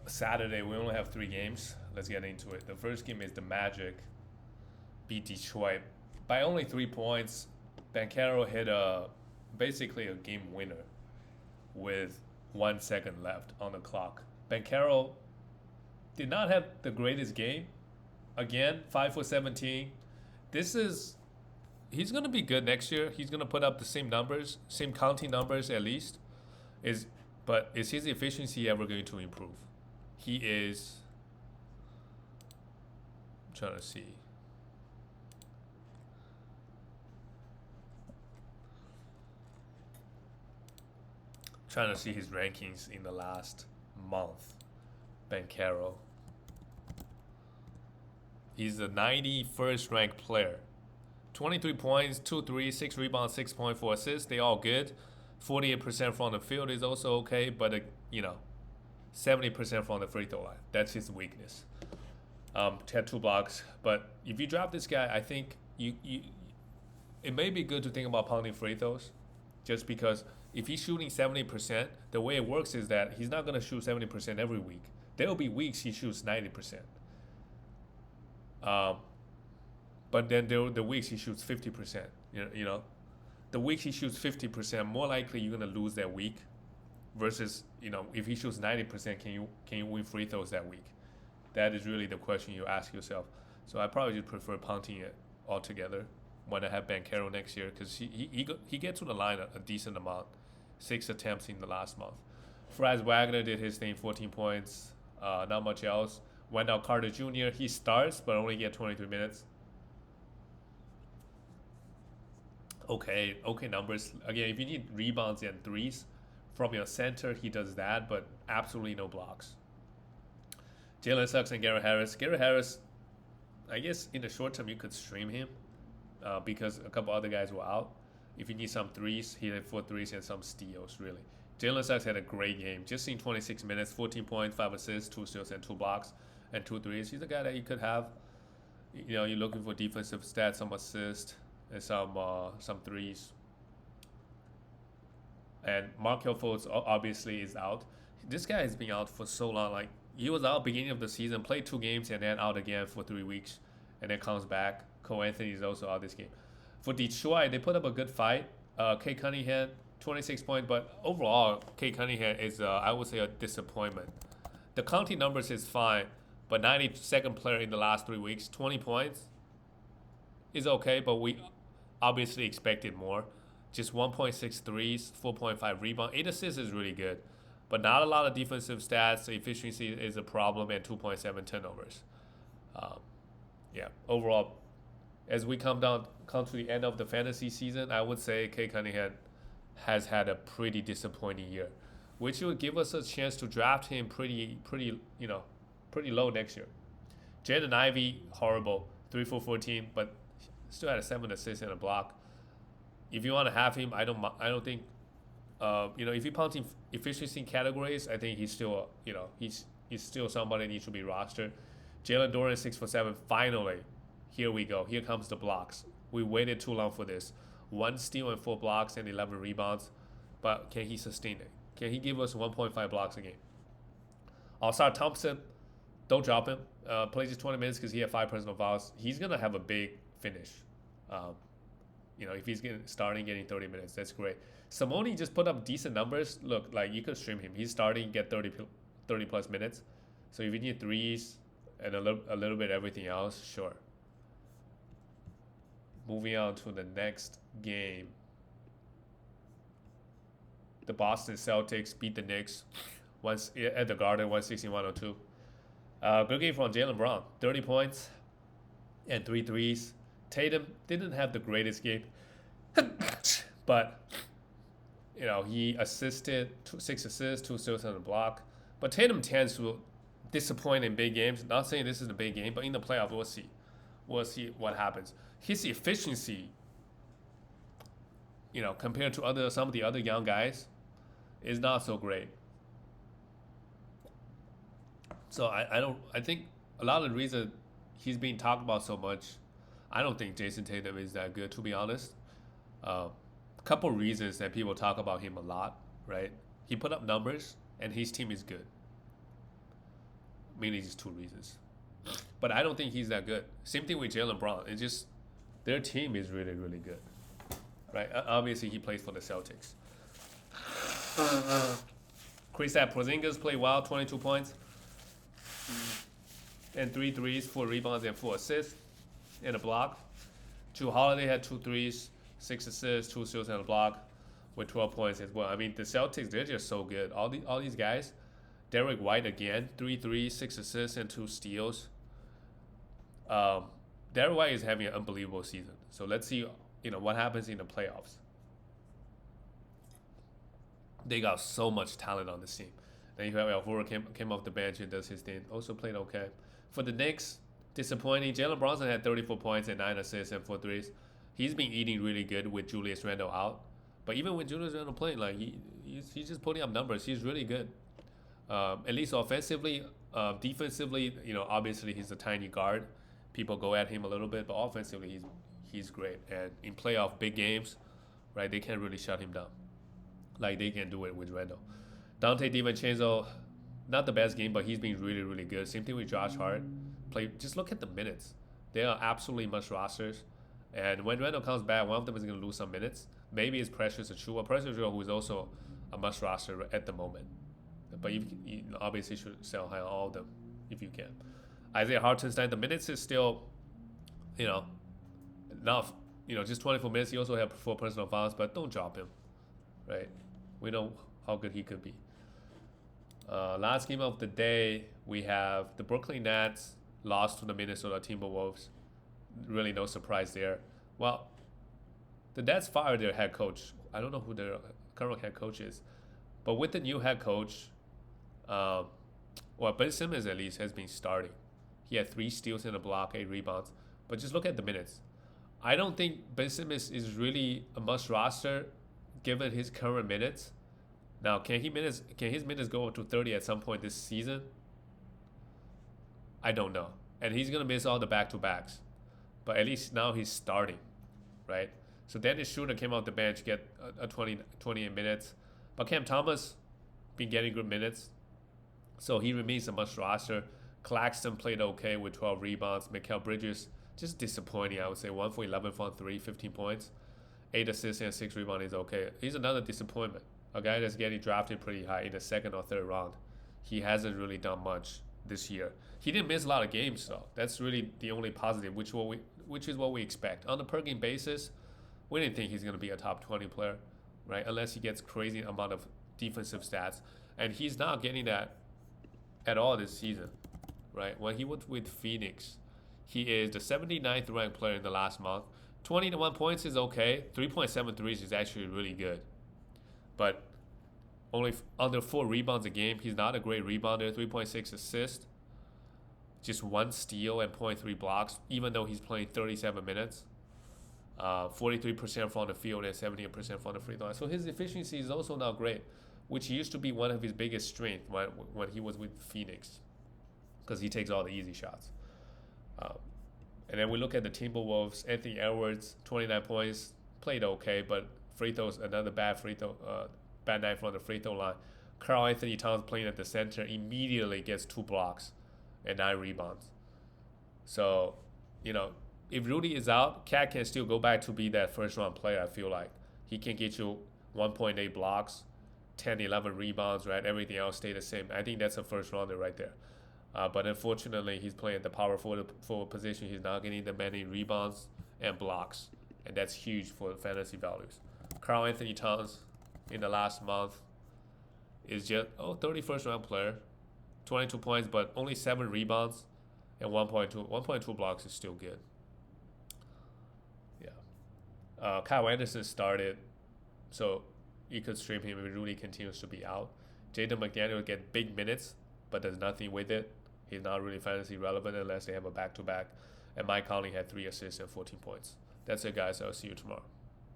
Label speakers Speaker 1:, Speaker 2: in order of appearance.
Speaker 1: Saturday, we only have 3 games. Let's get into it. The first game is the Magic beat Detroit by only 3 points. Bancaro hit basically a game winner with 1 second left on the clock. Bancaro did not have the greatest game. Again, 5 for 17. This is He's gonna be good next year. He's gonna put up the same numbers, same counting numbers at least. Is But is his efficiency ever going to improve? He is. I'm trying to see. Trying to see his rankings in the last month. Bancaro. He's the 91st ranked player. 23 points, 2 3, 6 rebounds, 6.4 assists. They all good. 48% from the field is also okay, but 70% from the free throw line. That's his weakness. Had 2 blocks, but if you drop this guy, I think it may be good to think about pounding free throws, just because if he's shooting 70%, the way it works is that he's not gonna shoot 70% every week. There will be weeks he shoots 90%. But then there are the weeks he shoots 50%. The weeks he shoots 50%, more likely you're gonna lose that week. Versus, if he shoots 90%, can you win free throws that week? That is really the question you ask yourself. So I probably just prefer punting it altogether when I have Bancaro next year, because he gets to the line a decent amount, 6 attempts in the last month. Franz Wagner did his thing, 14 points, not much else. Wendell Carter Jr., he starts but only get 23 minutes. Okay numbers. Again, if you need rebounds and threes from your center, he does that, but absolutely no blocks. Jalen Suggs and Garrett Harris. Garrett Harris, I guess in the short term you could stream him because a couple other guys were out. If you need some threes, he had 4 threes and some steals, really. Jalen Suggs had a great game. Just in 26 minutes, 14 points, 5 assists, 2 steals, and 2 blocks, and 2 threes. He's a guy that you could have. You're looking for defensive stats, some assists, and some threes. And Markel Fultz obviously is out. This guy has been out for so long. Like, he was out beginning of the season, played 2 games, and then out again for 3 weeks, and then comes back. Cole Anthony is also out this game. For Detroit, they put up a good fight. Kate Cunningham, 26 points, but overall, Kate Cunningham is, I would say, a disappointment. The counting numbers is fine, but 92nd player in the last 3 weeks, 20 points is okay, but we obviously expected more. Just 1.6 threes, 4.5 rebound, 8 assists is really good, but not a lot of defensive stats. Efficiency is a problem, and 2.7 turnovers. Overall, as we come to the end of the fantasy season, I would say Kate Cunningham has had a pretty disappointing year, which would give us a chance to draft him pretty low next year. Jaden Ivey, horrible, 3 for 14, but still had a 7 assists and a block. If you want to have him, I don't think, if you count efficiency categories, I think he's still, he's still somebody that needs to be rostered. Jalen Duren, 6 for 7. Finally, here we go. Here comes the blocks. We waited too long for this. 1 steal and 4 blocks and 11 rebounds, but can he sustain it? Can he give us 1.5 blocks a game? All-Star Thompson, don't drop him. Plays just 20 minutes because he had 5 personal fouls. He's gonna have a big finish. If he's getting 30 minutes, that's great. Simone just put up decent numbers. Look, like, you could stream him. He's starting, get 30 plus minutes. So if you need threes and a little bit everything else, sure. Moving on to the next game. The Boston Celtics beat the Knicks once at the Garden, 160-102. Good game from Jaylen Brown, 30 points and 3 threes. Tatum didn't have the greatest game, but he assisted 6 assists, 2 steals, and a block. But Tatum tends to disappoint in big games. Not saying this is a big game, but in the playoffs, we'll see. We'll see what happens. His efficiency, compared to some of the other young guys, is not so great. So I think a lot of the reason he's being talked about so much, I don't think Jason Tatum is that good, to be honest. Couple reasons that people talk about him a lot, right? He put up numbers, and his team is good. mainly just two reasons. But I don't think he's that good. Same thing with Jalen Brown. It's just their team is really, really good, right? Obviously, he plays for the Celtics. Kristaps Porzingis played well, 22 points and 3 threes, 4 rebounds, and 4 assists, and a block. Jrue Holiday had 2 threes, 6 assists, 2 steals, and a block with 12 points as well. I mean, the Celtics, they're just so good. All these guys. Derek White again, 3 threes, 6 assists, and 2 steals. Derek White is having an unbelievable season. So let's see, what happens in the playoffs. They got so much talent on this team. Then you have Al Horford came off the bench and does his thing. Also played okay. For the Knicks, disappointing. Jalen Brunson had 34 points and 9 assists and 4 threes. He's been eating really good with Julius Randle out. But even with Julius Randle playing, he's just putting up numbers. He's really good. At least offensively, defensively, obviously he's a tiny guard. People go at him a little bit, but offensively he's great. And in playoff big games, right, they can't really shut him down like they can do it with Randall. Dante DiVincenzo, not the best game, but he's been really, really good. Same thing with Josh Hart. Just look at the minutes. They are absolutely must rosters. And when Randall comes back, one of them is going to lose some minutes. Maybe it's Precious Achiuwa. Precious Achiuwa, who is also a must roster at the moment. But you obviously should sell high on all of them if you can. Isaiah Hartenstein, the minutes is still, enough. Just 24 minutes. He also had 4 personal fouls, but don't drop him, right? We know how good he could be. Last game of the day, we have the Brooklyn Nets lost to the Minnesota Timberwolves. Really no surprise there. Well, the Nets fired their head coach. I don't know who their current head coach is. But with the new head coach, Ben Simmons at least has been starting. He had 3 steals and a block, 8 rebounds. But just look at the minutes. I don't think Ben Simmons is really a must roster given his current minutes. Now, can his minutes go up to 30 at some point this season? I don't know. And he's going to miss all the back-to-backs. But at least now he's starting, right? So Dennis Schroeder came off the bench, get a 28 minutes. But Cam Thomas been getting good minutes. So he remains a must roster. Claxton played okay with 12 rebounds. Mikal Bridges, just disappointing, I would say. 1 for 11 from 3, 15 points. 8 assists and 6 rebounds is okay. He's another disappointment. A guy that's getting drafted pretty high in the 2nd or 3rd round. He hasn't really done much this year. He didn't miss a lot of games, though. That's really the only positive, which is what we expect. On a per game basis, we didn't think he's going to be a top 20 player, right? Unless he gets crazy amount of defensive stats. And he's not getting that at all this season, right? When he was with Phoenix, he is the 79th ranked player in the last month. 21 points is okay. 3.73 is actually really good. But only under 4 rebounds a game. He's not a great rebounder. 3.6 assists. Just 1 steal and 0.3 blocks, even though he's playing 37 minutes. 43% from the field and 78% from the free throw line. So his efficiency is also not great, which used to be one of his biggest strengths when he was with Phoenix, because he takes all the easy shots. And then we look at the Timberwolves. Anthony Edwards, 29 points, played okay, but free throws, another bad night from the free throw line. Karl Anthony Towns playing at the center immediately gets 2 blocks and 9 rebounds. So, if Rudy is out, Cat can still go back to be that first-round player, I feel like. He can get you 1.8 blocks, 10, 11 rebounds, right? Everything else stay the same. I think that's a first-rounder right there. But unfortunately, he's playing the power forward position. He's not getting the many rebounds and blocks. And that's huge for fantasy values. Karl Anthony Towns in the last month is just 31st round player, 22 points, but only 7 rebounds and 1.2 blocks is still good. Yeah. Kyle Anderson started, so you could stream him if Rudy continues to be out. Jaden McDaniel get big minutes, but there's nothing with it. He's not really fantasy relevant unless they have a back-to-back. And Mike Conley had 3 assists and 14 points. That's it, guys. I'll see you tomorrow.